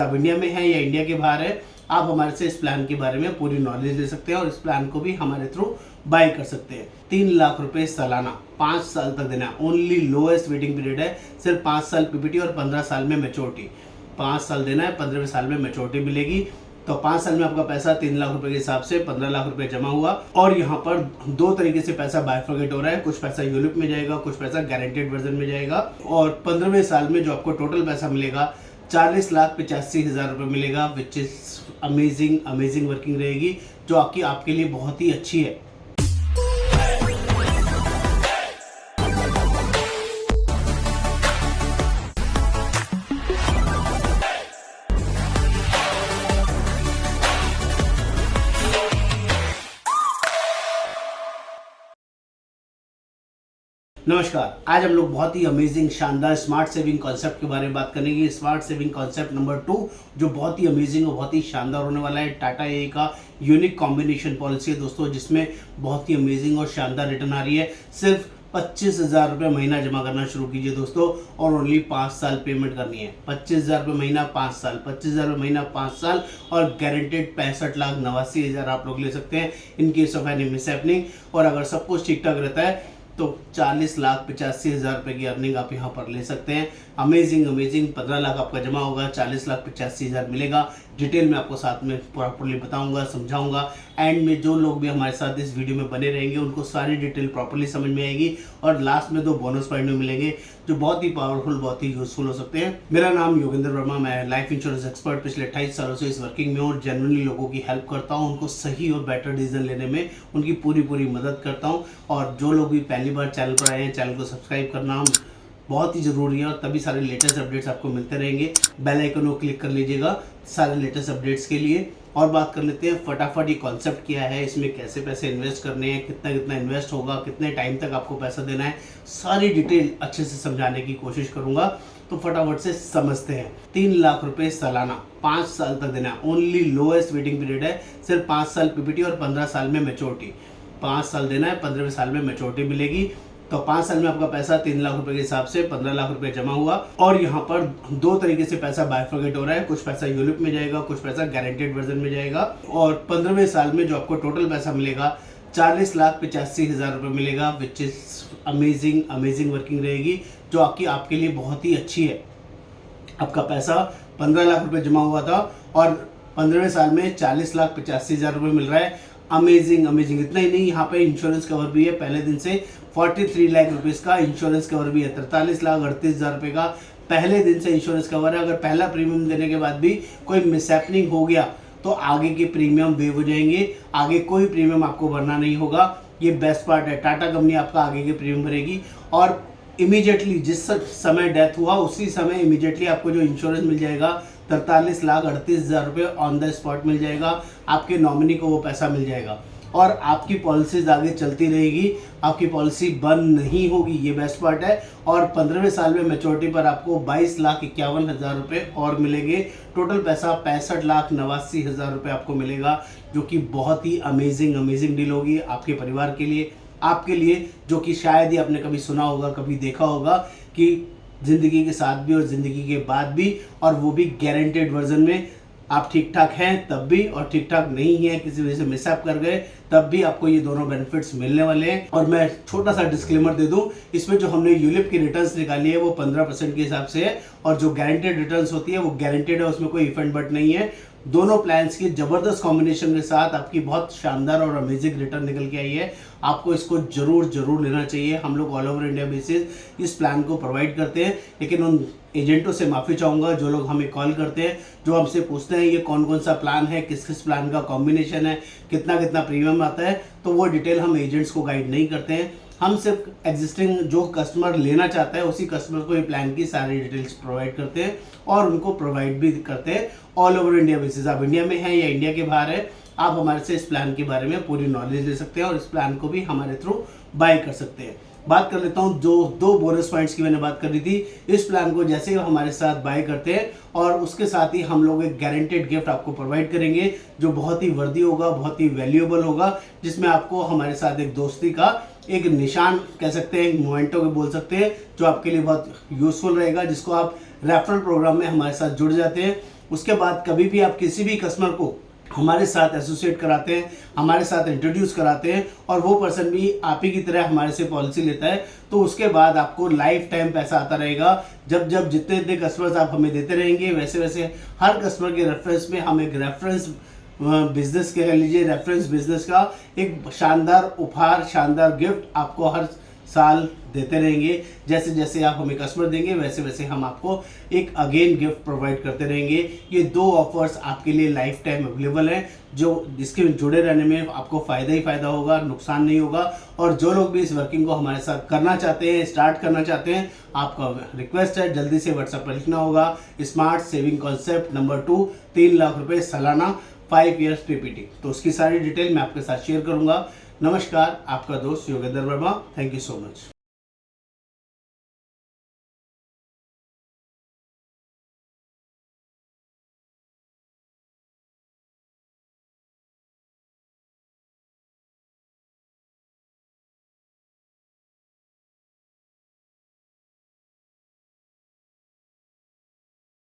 आप इंडिया में हैं या इंडिया के बाहर है, आप हमारे से इस प्लान के बारे में पूरी नॉलेज ले सकते हैं और इस प्लान को भी हमारे थ्रू बाय कर सकते हैं। 3 लाख रुपए सालाना 5 साल तक देना है। ओनली लोएस्ट वेटिंग पीरियड है, सिर्फ 5 साल पीपीटी और 15 साल में मैच्योरिटी। 5 साल देना है, 15वें साल में मैच्योरिटी मिलेगी। तो 5 साल में आपका पैसा 3 लाख रुपए के हिसाब से 15 लाख रुपए जमा हुआ। और यहाँ पर 2 तरीके से पैसा बायफॉर्गेट हो रहा है, कुछ पैसा यूलिप में जाएगा, कुछ पैसा गारंटेड वर्जन में जाएगा। और 15वें साल में जो आपको टोटल पैसा मिलेगा 40,85,000 रुपये मिलेगा, विच इज अमेजिंग वर्किंग रहेगी, जो आपके लिए बहुत ही अच्छी है। नमस्कार, आज हम लोग बहुत ही अमेजिंग शानदार स्मार्ट सेविंग कॉन्सेप्ट के बारे में बात करेंगे। स्मार्ट सेविंग कॉन्सेप्ट नंबर 2 जो बहुत ही अमेजिंग और बहुत ही शानदार होने वाला है। टाटा ए का यूनिक कॉम्बिनेशन पॉलिसी है दोस्तों, जिसमें बहुत ही अमेजिंग और शानदार रिटर्न आ रही है। सिर्फ 25,000 रुपये महीना जमा करना शुरू कीजिए दोस्तों, और ओनली 5 साल पेमेंट करनी है। 25,000 रुपये महीना 5 साल, 25,000 रुपये महीना 5 साल, और गारंटेड 65,89,000 आप लोग ले सकते हैं in case of any miss happening. और अगर सब कुछ ठीक ठाक रहता है तो 40,85,000 रुपये की अर्निंग आप यहाँ पर ले सकते हैं। अमेजिंग 15 लाख आपका जमा होगा, 40,85,000 मिलेगा। डिटेल में आपको साथ में प्रॉपर्ली बताऊंगा, समझाऊंगा। एंड में जो लोग भी हमारे साथ इस वीडियो में बने रहेंगे उनको सारी डिटेल प्रॉपर्ली समझ में आएगी। और लास्ट में 2 बोनस पॉइंट मिलेंगे जो बहुत ही पावरफुल, बहुत ही यूजफुल हो सकते हैं। मेरा नाम योगेंद्र वर्मा, मैं लाइफ इंश्योरेंस एक्सपर्ट पिछले 28 सालों से इस वर्किंग में और जेन्युइनली लोगों की हेल्प करता हूँ, उनको सही और बेटर डिसीजन लेने में उनकी पूरी मदद करता हूँ। और जो लोग भी पहली बार चैनल पर आए हैं, चैनल को सब्सक्राइब करना बहुत ही ज़रूरी है, और तभी सारे लेटेस्ट अपडेट्स आपको मिलते रहेंगे। बेल आइकन को क्लिक कर लीजिएगा सारे लेटेस्ट अपडेट्स के लिए। और बात कर लेते हैं फटाफट, ये कॉन्सेप्ट क्या है, इसमें कैसे पैसे इन्वेस्ट करने हैं, कितना इन्वेस्ट होगा, कितने टाइम तक आपको पैसा देना है, सारी डिटेल अच्छे से समझाने की कोशिश करूँगा। तो फटाफट से समझते हैं। 3 लाख रुपए सालाना 5 साल तक देना है। ओनली लोएस्ट वेटिंग पीरियड है, सिर्फ 5 साल पीपीटी और 15 साल में मैच्योरिटी। 5 साल देना है, 15वें साल में मैच्योरिटी मिलेगी। तो 5 साल में आपका पैसा 3 लाख रुपए के हिसाब से 15 लाख रुपए जमा हुआ। और यहाँ पर 2 तरीके से पैसा बायफॉर्गेट हो रहा है, कुछ पैसा यूलिप में जाएगा, कुछ पैसा गारंटेड वर्जन में जाएगा। और 15वें साल में जो आपको टोटल पैसा मिलेगा 40,85,000 रुपये मिलेगा, विच इज अमेजिंग वर्किंग रहेगी, जो आपके लिए बहुत ही अच्छी है। आपका पैसा 15 लाख रुपए जमा हुआ था और 15वें साल में 40,85,000 रुपये मिल रहा है। अमेजिंग इतना ही नहीं, यहाँ पे इंश्योरेंस कवर भी है पहले दिन से। 43 लाख रुपीस का इंश्योरेंस कवर भी है। 43,38,000 रुपये का पहले दिन से इंश्योरेंस कवर है। अगर पहला प्रीमियम देने के बाद भी कोई मिसहैपनिंग हो गया तो आगे के प्रीमियम वेव हो जाएंगे, आगे कोई प्रीमियम आपको भरना नहीं होगा। ये बेस्ट पार्ट है, टाटा कंपनी आपका आगे के प्रीमियम भरेगी। और इमीडिएटली जिस समय डेथ हुआ उसी समय इमीडिएटली आपको जो इंश्योरेंस मिल जाएगा 43,38,000 रुपये ऑन द स्पॉट मिल जाएगा। आपके नॉमिनी को वो पैसा मिल जाएगा और आपकी पॉलिसीज आगे चलती रहेगी, आपकी पॉलिसी बंद नहीं होगी। ये बेस्ट पार्ट है। और 15वें साल में मैच्योरिटी पर आपको 22,51,000 रुपये और मिलेंगे। टोटल पैसा 65,89,000 रुपये आपको मिलेगा, जो कि बहुत ही अमेजिंग डील होगी आपके परिवार के लिए, आपके लिए, जो कि शायद ही आपने कभी सुना होगा, कभी देखा होगा कि ज़िंदगी के साथ भी और ज़िंदगी के बाद भी, और वो भी गारंटेड वर्जन में। आप ठीक ठाक हैं तब भी, और ठीक ठाक नहीं है, किसी वजह से मिसअप कर गए तब भी आपको ये दोनों बेनिफिट्स मिलने वाले हैं। और मैं छोटा सा डिस्क्लेमर दे दूं, इसमें जो हमने यूलिप की रिटर्न्स निकाली है वो 15% के हिसाब से है, और जो गारंटेड रिटर्न्स होती है वो गारंटेड है, उसमें कोई इफ एंड बट नहीं है। दोनों प्लान्स की जबरदस्त कॉम्बिनेशन के साथ आपकी बहुत शानदार और अमेजिंग रिटर्न निकल के आई है। आपको इसको जरूर लेना चाहिए। हम लोग ऑल ओवर इंडिया बेसिस इस प्लान को प्रोवाइड करते हैं, लेकिन उन एजेंटों से माफ़ी चाहूँगा जो लोग हमें कॉल करते हैं, जो हमसे पूछते हैं ये कौन सा प्लान है, किस प्लान का कॉम्बिनेशन है, कितना प्रीमियम आता है। तो वो डिटेल हम एजेंट्स को गाइड नहीं करते हैं। हम सिर्फ एग्जिस्टिंग जो कस्टमर लेना चाहता है उसी कस्टमर को ये प्लान की सारी डिटेल्स प्रोवाइड करते हैं, और उनको प्रोवाइड भी करते हैं ऑल ओवर इंडिया बेसिस। आप इंडिया में हैं या इंडिया के बाहर है, आप हमारे से इस प्लान के बारे में पूरी नॉलेज ले सकते हैं और इस प्लान को भी हमारे थ्रू बाय कर सकते हैं। बात कर लेता हूँ जो 2 बोनस पॉइंट्स की मैंने बात कर दी थी। इस प्लान को जैसे ही हमारे साथ बाय करते हैं और उसके साथ ही हम लोग एक गारंटेड गिफ्ट आपको प्रोवाइड करेंगे, जो बहुत ही वर्दी होगा, बहुत ही वैल्यूएबल होगा, जिसमें आपको हमारे साथ एक दोस्ती का एक निशान कह सकते हैं, एक मोमेंटो को बोल सकते हैं, जो आपके लिए बहुत यूजफुल रहेगा, जिसको आप रेफरल प्रोग्राम में हमारे साथ जुड़ जाते हैं उसके बाद कभी भी आप किसी भी कस्टमर को हमारे साथ एसोसिएट कराते हैं, हमारे साथ इंट्रोड्यूस कराते हैं और वो पर्सन भी आप ही की तरह हमारे से पॉलिसी लेता है, तो उसके बाद आपको लाइफ टाइम पैसा आता रहेगा। जब जब जितने जितने कस्टमर्स आप हमें देते रहेंगे, वैसे वैसे हर कस्टमर के रेफरेंस में हम एक रेफरेंस बिजनेस कह लीजिए, रेफरेंस बिजनेस का एक शानदार उपहार, शानदार गिफ्ट आपको हर साल देते रहेंगे। जैसे जैसे आप हमें कस्टमर देंगे, वैसे वैसे हम आपको एक अगेन गिफ्ट प्रोवाइड करते रहेंगे। ये 2 ऑफर्स आपके लिए लाइफ टाइम अवेलेबल हैं, जो जिसके जुड़े रहने में आपको फ़ायदा ही फ़ायदा होगा, नुकसान नहीं होगा। और जो लोग भी इस वर्किंग को हमारे साथ करना चाहते हैं, स्टार्ट करना चाहते हैं, आपका रिक्वेस्ट है जल्दी से व्हाट्सएप पर लिखना होगा smart saving concept number 2, 3 lakh रुपए सालाना, 5 ईयर्स PPT। तो उसकी सारी डिटेल मैं आपके साथ शेयर करूंगा। नमस्कार, आपका दोस्त Yogendra Verma. Thank you so much.